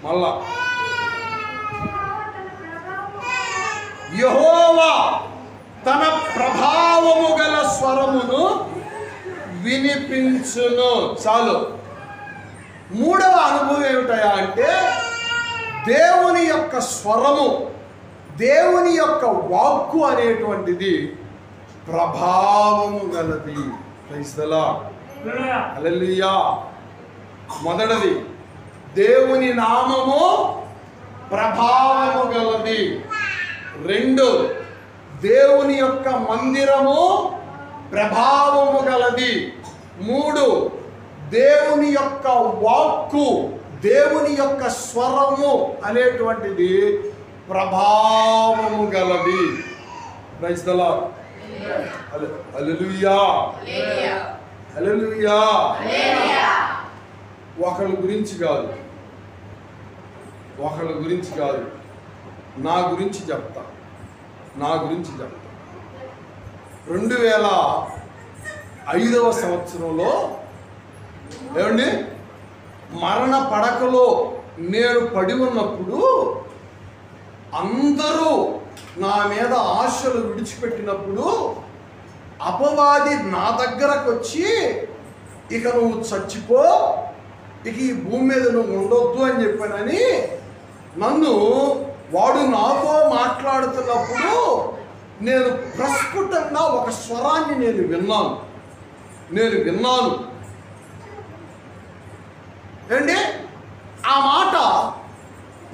మళ్ళా యెహోవా తన ప్రభావము గల స్వరమును వినిపించును. చాలు. మూడవ అనుభవం ఏమిటయా అంటే దేవుని యొక్క స్వరము, దేవుని యొక్క వాక్కు అనేటువంటిది ప్రభావము గలది. Praise the Lord. హల్లెలూయా. మొదటిది దేవుని నామము ప్రభావము గలది. రెండు, దేవుని యొక్క మందిరము ప్రభావము గలది. మూడు, దేవుని యొక్క వాక్కు, దేవుని యొక్క స్వరము అనేటువంటిది ప్రభావము గలది. Praise the Lord. Hallelujah, hallelujah. ఒకళ్ళ గురించి కాదు, నా గురించి చెప్తా. 2005వ సంవత్సరంలో ఏమండి మరణ పడకలో నేను పడి ఉన్నప్పుడు అందరూ నా మీద ఆశలు విడిచిపెట్టినప్పుడు అపవాది నా దగ్గరకు వచ్చి ఇక నువ్వు చచ్చిపో, ఇక ఈ భూమి మీద నువ్వు ఉండొద్దు అని చెప్పానని నన్ను వాడు నాతో మాట్లాడుతున్నప్పుడు నేను ప్రస్ఫుటంగా ఒక స్వరాన్ని నేను విన్నాను. ఏంటి ఆ మాట?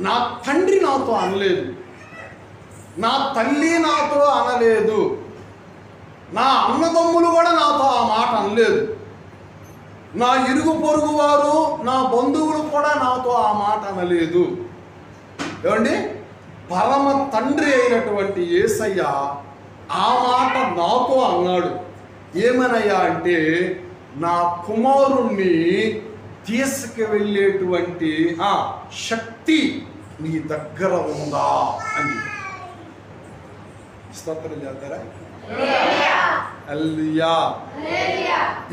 నా తండ్రి నాతో అనలేదు, నా తల్లి నాతో అనలేదు, నా అన్నదమ్ములు కూడా నాతో ఆ మాట అనలేదు, నా ఇరుగు పొరుగు వారు, నా బంధువులు కూడా నాతో ఆ మాట అనలేదు. ఏమండి పరమ తండ్రి అయినటువంటి యేసయ్య ఆ మాట నాతో అన్నాడు. ఏమనయ్యా అంటే నా కుమారుణ్ణి తీసుకువెళ్ళేటువంటి శక్తి నీ దగ్గర ఉందా అని. స్తోత్రం చేస్తారా? హల్లెలూయా.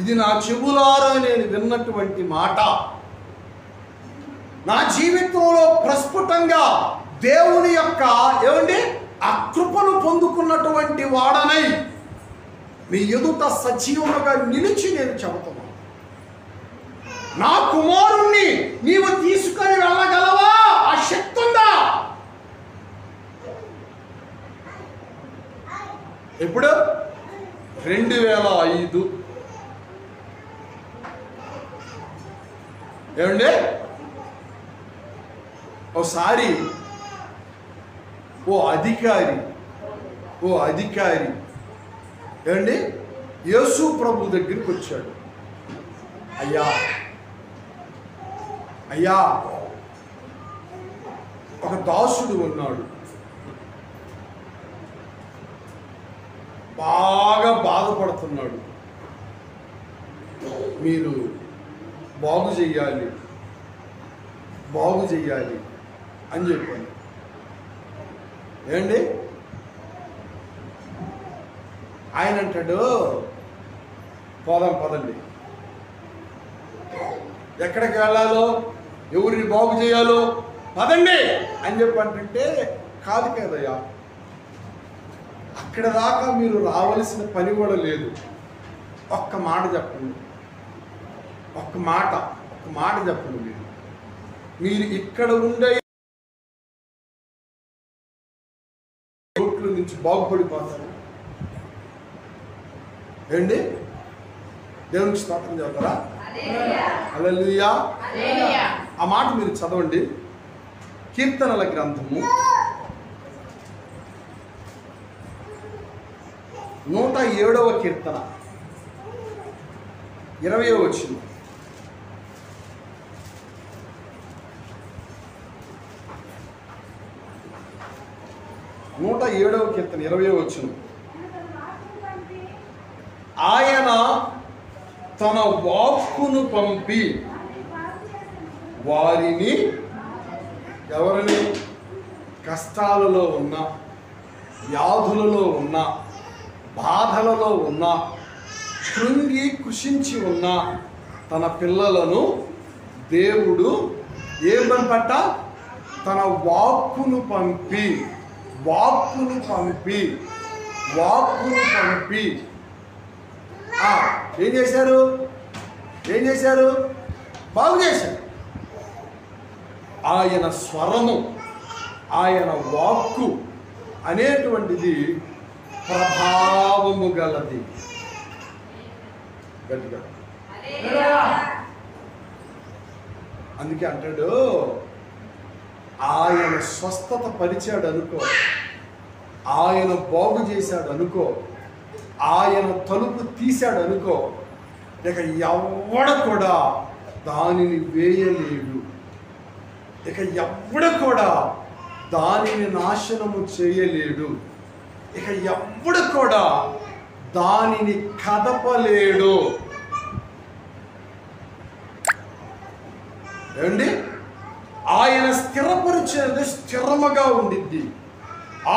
ఇది నా చెవులారా నేను విన్నటువంటి మాట. నా జీవితంలో ప్రస్ఫుటంగా దేవుని యొక్క ఏమండి ఆ కృపను పొందుకున్నటువంటి వాడనై మీ ఎదుట సజీవముగా నిలిచి నేను చెబుతున్నాను. నా కుమారుణ్ణి నీవు తీసుకొని వెళ్ళగలవా? ఆ శక్తి ఉందా? ఇప్పుడు 2005 ఏమండి ఓసారి ఓ అధికారి ఏమండి యేసు ప్రభు దగ్గరికి వచ్చాడు. అయ్యా ఒక దాసుడు ఉన్నాడు, బాగా బాధపడుతున్నాడు, మీరు బాగు చెయ్యాలి అని చెప్పాను. ఏండి ఆయన అంటాడు, పదండి, ఎక్కడికి వెళ్ళాలో ఎవరిని బాగు చేయాలో పదండి అని చెప్పంటే, కాదు కదయ్యా, అక్కడ దాకా మీరు రావలసిన పని కూడా లేదు. ఒక్క మాట చెప్పండి, ఒక్క మాట చెప్పండి. మీరు ఇక్కడ ఉండే రోడ్ల నుంచి బాగుపడిపోతారు. ఏంటి దేవునికి స్తోత్రం చెప్తారా? హల్లెలూయా. ఆ మాట మీరు చదవండి. కీర్తనల గ్రంథము 107వ కీర్తన 20వ వచనం. కీర్తన 20వ వచనం. ఆయన తన వాక్కును పంపి వారిని, ఎవరిని? కష్టాలలో ఉన్న, వ్యాధులలో ఉన్న, బాధలలో ఉన్న, కృంగి కృషించి ఉన్న తన పిల్లలను దేవుడు ఏమనపట్ట? తన వాక్కును పంపి ఏం చేశారు? బాగు చేశారు. ఆయన స్వరము, ఆయన వాక్కు అనేటువంటిది ప్రభావము గలది. గట్టిగా అందుకే అంటాడు, ఆయన స్వస్థత పరిచాడు అనుకో, ఆయన బాగు చేశాడు అనుకో, ఆయన తలుపు తీశాడు అనుకో, ఇక ఎవడ కూడా దానిని వేయలేడు. ఇక ఎవడు కూడా దానిని నాశనము చేయలేడు. ఇక ఎవడు కూడా దానిని కదపలేడు. ఏమండి? ఆయన స్థిరపరిచినది స్థిరముగా ఉండిద్ది,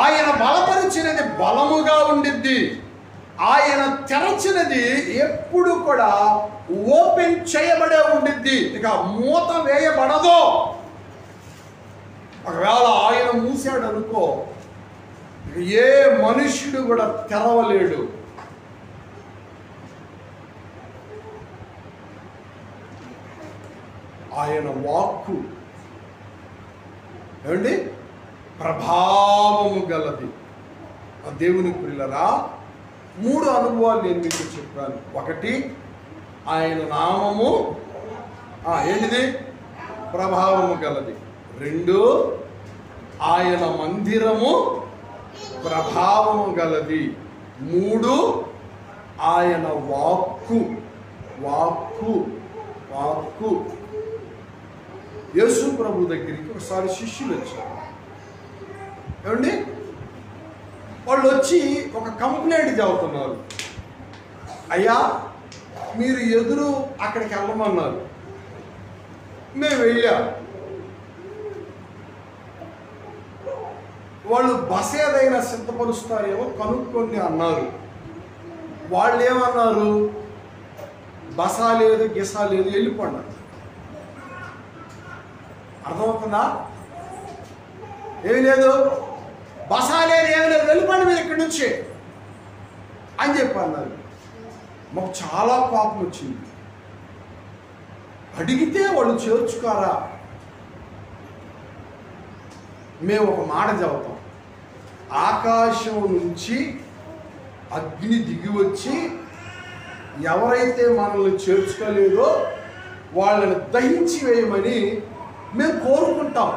ఆయన బలపరిచినది బలముగా ఉండిద్ది, ఆయన తెరచినది ఎప్పుడు కూడా ఓపెన్ చేయబడే ఉండిద్ది. ఇక మూత వేయబడదు. ఒకవేళ ఆయన మూసాడు అనుకో, ఏ మనుష్యుడు కూడా తెరవలేడు. ఆయన వాక్కు ఏమండి ప్రభావము గలది. ఆ దేవుని ప్రియులరా, 3 అనుభవాలు నేను మీకు చెప్పాను. ఒకటి, ఆయన నామము ఏంటిది? ప్రభావము గలది. 2, ఆయన మందిరము ప్రభావము గలది. 3, ఆయన వాక్కు. యేసు ప్రభు దగ్గరికి ఒకసారి శిష్యులు వచ్చారు. ఏమండి? వాళ్ళు వచ్చి ఒక కంప్లైంట్ చదువుతున్నారు. అయ్యా, మీరు ఎదురు అక్కడికి వెళ్ళమన్నారు, మేము వెళ్ళాం. వాళ్ళు బస ఏదైనా సిద్ధపరుస్తారేమో కనుక్కోండి అన్నారు. వాళ్ళు ఏమన్నారు? బస లేదు, గిస లేదు, వెళ్ళిపోండి. అర్థమవుతుందా? ఏమి లేదు, బస లేదు, ఏమి లేదు, వెళ్ళిపోండి మీరు ఇక్కడి నుంచి అని చెప్పి అన్నారు. మాకు చాలా కోపం వచ్చింది. అడిగితే వాళ్ళు చేర్చుకారా? మేము ఒక మాట చెబుతాం, ఆకాశం నుంచి అగ్ని దిగి వచ్చి ఎవరైతే మనల్ని చేర్చుకోలేదో వాళ్ళని దహించి వేయమని మేము కోరుకుంటాం,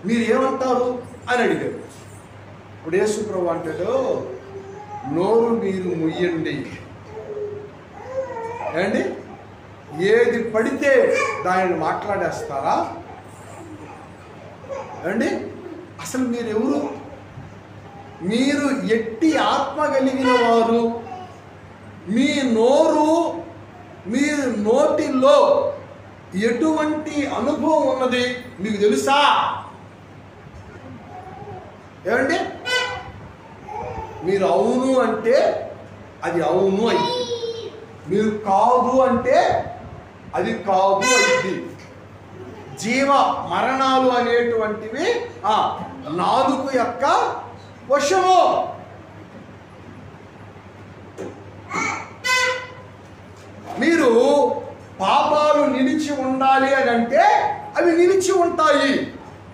మీరు ఏమంటారు అని అడిగారు. ఇప్పుడు యేసు ప్రభు అంటాడు, నోరు మీరు ముయ్యండి, ఏమండి? ఏది పడితే దానిని మాట్లాడేస్తారా? ఏమండి? అసలు మీరెవరు? మీరు ఎట్టి ఆత్మ కలిగిన వారు. మీ నోరు, మీ నోటిలో ఎటువంటి అనుభవం ఉన్నది మీకు తెలుసా? ఏమండి? మీరు అవును అంటే అది అవును అయింది, మీరు కాదు అంటే అది కాదు అయింది. జీవ మరణాలు అనేటువంటివి నాలుగు యొక్క వశము. మీరు పాపాలు నిలిచి ఉండాలి అని అంటే అవి నిలిచి ఉంటాయి,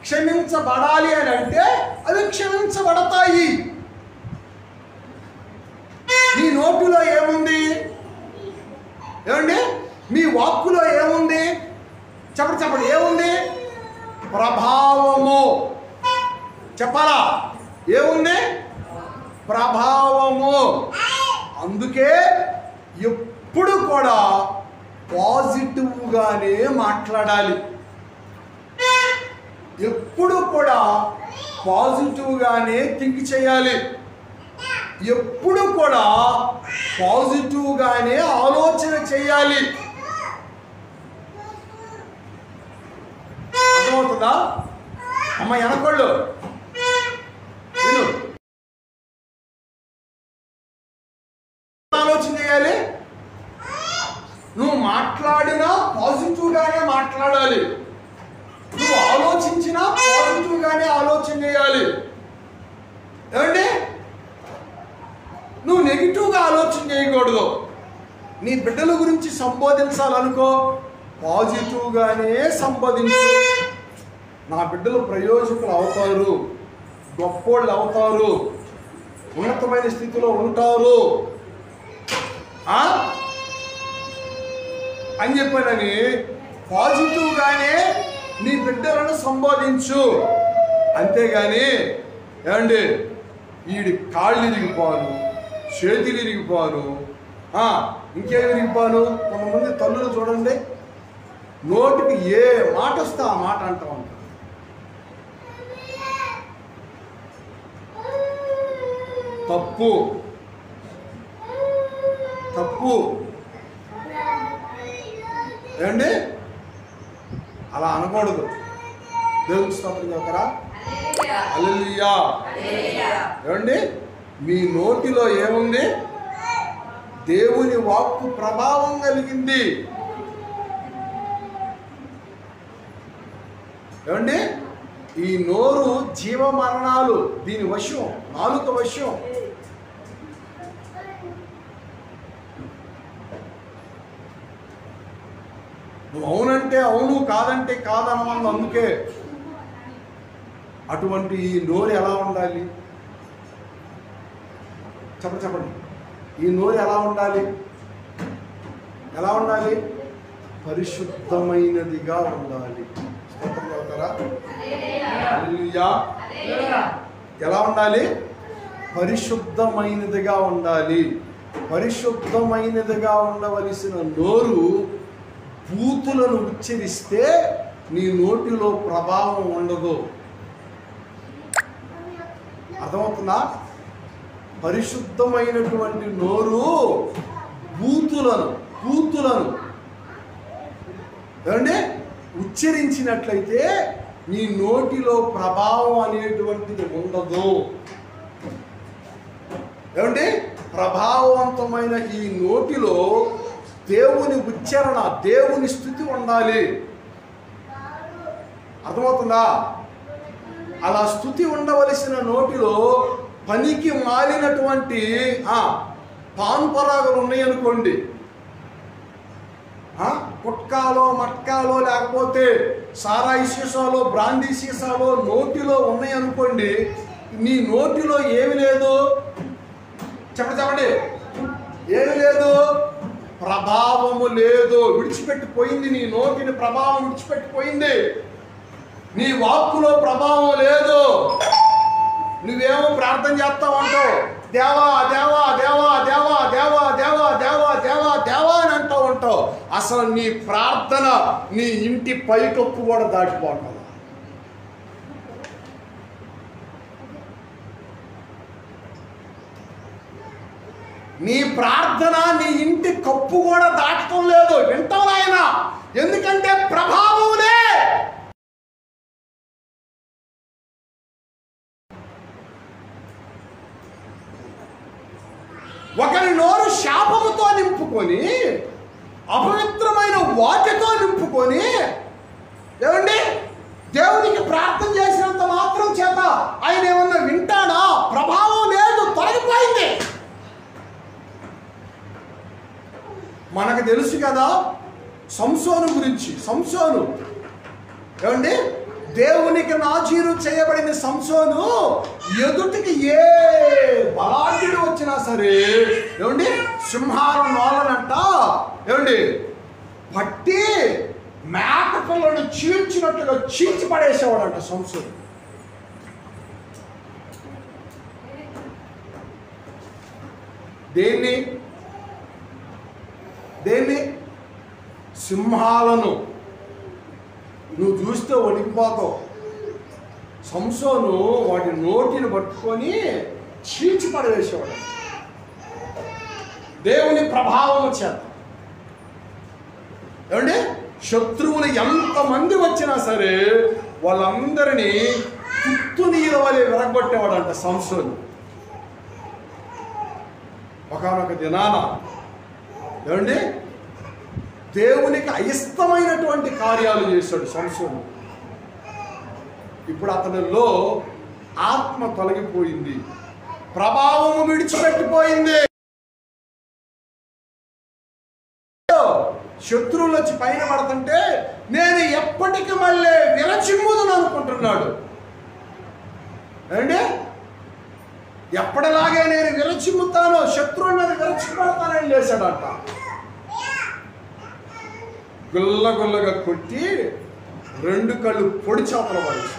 క్షమించబడాలి అని అంటే అవి క్షమించబడతాయి. మీ నోటిలో ఏముంది? ఏమండి? మీ వాక్కులో ఏముంది? చెప్పండి చెప్పండి, ఏముంది? ప్రభావము. చెప్పాలా? ఏముంది? ప్రభావము. అందుకే ఎప్పుడు కూడా పాజిటివ్గానే మాట్లాడాలి, ఎప్పుడు కూడా పాజిటివ్గానే థింక్ చేయాలి, ఎప్పుడు కూడా పాజిటివ్గానే ఆలోచన చేయాలి. అర్థమవుతుందా? అమ్మ వెనకోళ్ళు నేను ఆలోచన చేయాలి. నువ్వు మాట్లాడినా పాజిటివ్గానే మాట్లాడాలి, నువ్వు ఆలోచించినా పాజిటివ్గానే ఆలోచన చేయాలి. ఏమండి? నువ్వు నెగిటివ్గా ఆలోచన చేయకూడదు. నీ బిడ్డల గురించి సంబోధించాలనుకో, పాజిటివ్గానే సంబోధించు. నా బిడ్డలు ప్రయోజకులు అవుతారు, గొప్పోళ్ళు అవుతారు, ఉన్నతమైన స్థితిలో ఉంటారు అని చెప్పానని పాజిటివ్గానే నీ బిడ్డలను సంబోధించు. అంతేగాని ఏమండి వీడి కాళ్ళు ఇరిగిపోను, చేతులు ఇరిగిపోను, ఇంకేం ఇరిగిపోను. కొంతమంది తల్లులు చూడండి, నోటికి ఏ మాట వస్తే ఆ మాట అంటూ ఉంటారు. తప్పు తప్పు. ఏమండి? అలా అనకూడదు. దేవునికి స్తోత్రం చెప్తారా? హల్లెలూయా. ఏమండి? మీ నోటిలో ఏముంది? దేవుని వాక్కు ప్రభావం కలిగింది. ఏమండి? ఈ నోరు జీవ మరణాలు, దీని వశం, నాలుక వశం. నువ్వు అవునంటే అవును, కాదంటే కాదన్నమని. అందుకే అటువంటి ఈ నోరు ఎలా ఉండాలి? చెప్పండి. ఈ నోరు ఎలా ఉండాలి? ఎలా ఉండాలి? పరిశుద్ధమైనదిగా ఉండాలి. ఎలా ఉండాలి? పరిశుద్ధమైనదిగా ఉండాలి. పరిశుద్ధమైనదిగా ఉండవలసిన నోరు బూతులను ఉచ్చరిస్తే నీ నోటిలో ప్రభావం ఉండదు. అర్థమవుతుందా? పరిశుద్ధమైనటువంటి నోరు బూతులను ఏమంటే ఉచ్చరించినట్లయితే నీ నోటిలో ప్రభావం అనేటువంటి అనేటువంటిది ఉండదు. ఏమండి, ప్రభావవంతమైన ఈ నోటిలో దేవుని ఉచ్చారణ, దేవుని స్తుతి ఉండాలి. అర్థమవుతుందా? అలా స్తుతి ఉండవలసిన నోటిలో పనికి మాలినటువంటి పాన్పరాగులు ఉన్నాయనుకోండి, పుట్కాలో మట్కాలో లేకపోతే సారాయి సీసాలో బ్రాందీ సీసాలో నోటిలో ఉన్నాయనుకోండి, నీ నోటిలో ఏమి లేదు? చెప్పండి, ఏమి లేదు? ప్రభావము లేదు. విడిచిపెట్టిపోయింది, నీ నోటిని ప్రభావం విడిచిపెట్టిపోయింది. నీ వాక్కులో ప్రభావం లేదు. నువ్వేమో ప్రార్థన చేస్తా ఉంటావు, దేవా దేవా దేవా దేవా దేవా దేవా దేవా దేవా దేవా అని అంటూ ఉంటావు. అసలు నీ ప్రార్థన నీ ఇంటి పైకప్పు కూడా దాటిపోతుంది. నీ ప్రార్థన నీ ఇంటి కప్పు కూడా దాటడం లేదు. వింటావు ఆయన, ఎందుకంటే ప్రభావంలే. ఒకరి నోరు శాపముతో నింపుకొని, అపవిత్రమైన వాటితో నింపుకొని, ఏమండి, దేవునికి ప్రార్థన చేసినంత మాత్రం చేత ఆయన ఏమన్నా వింటాడా? ప్రభావం లేదు, తొలగిపోయింది. మనకు తెలుసు కదా సంసోను గురించి. సంసోను ఏమండి, దేవునికి నాజీరు చేయబడిన సంసోను ఎదుటికి ఏ బలాఢ్యుడు వచ్చినా సరే, ఏమండి, సింహారం నోలనంట, ఏమండి, పట్టి మేకపిల్లను చీల్చినట్టుగా చీల్చి పడేసేవాడంట సంసోను. దేన్ని సింహాలను నువ్వు చూస్తే వణికిపోతావు. సంసోను వాటి నోటిని పట్టుకొని చీల్చి పడవేసేవాడు దేవుని ప్రభావం చేత. ఏమండి, శత్రువులు ఎంతమంది వచ్చినా సరే వాళ్ళందరినీ తుత్తు నీరు వలె విరగొట్టేవాడంట సంసోను. ఒకనొక దినాన ఏమండి, దేవునికి అయిష్టమైనటువంటి కార్యాలు చేశాడు సంసోను. ఇప్పుడు అతనిలో ఆత్మ తొలగిపోయింది, ప్రభావము విడిచిపెట్టిపోయింది. శత్రువులు వచ్చి పైన పడుతుంటే నేను ఎప్పటికి మళ్ళీ విరచిమ్ముదును అనుకుంటున్నాడు. ఏమండి, ఎప్పటిలాగే నేను విరచిమ్ముతాను, శత్రువులను విరచిపడతానని లేచాడంట. గుల్లగుల్లగా కొట్టి 2 కళ్ళు పొడి చేపలు పడేసి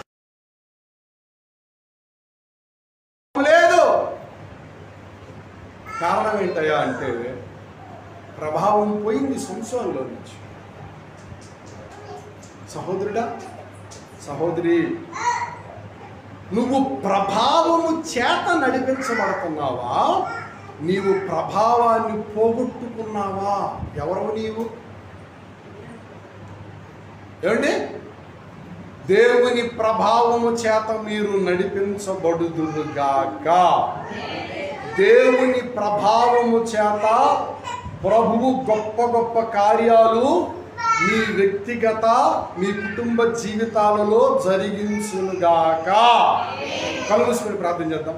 లేదు. కారణం ఏంటయ్యా అంటే ప్రభావం పోయింది సంసోనులో నుంచి. సహోదరుడా, సహోదరి, నువ్వు ప్రభావము చేత నడిపించబడుతున్నావా? నీవు ప్రభావాన్ని పోగొట్టుకున్నావా? ఎవరు నీవు? ఏమండి, దేవుని ప్రభావము చేత మీరు నడిపించబడుదురుగాక. దేవుని ప్రభావము చేత ప్రభువు గొప్ప గొప్ప కార్యాలు మీ వ్యక్తిగత, మీ కుటుంబ జీవితాలలో జరిగించునుగాక. కళ్ళు మూసుకొని ప్రార్థన చేద్దాం.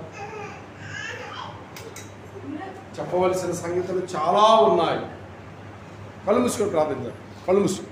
చెప్పవలసిన సంగతులు చాలా ఉన్నాయి. కళ్ళు మూసుకొని ప్రార్థన చేద్దాం. కళ్ళు మూసుకొని.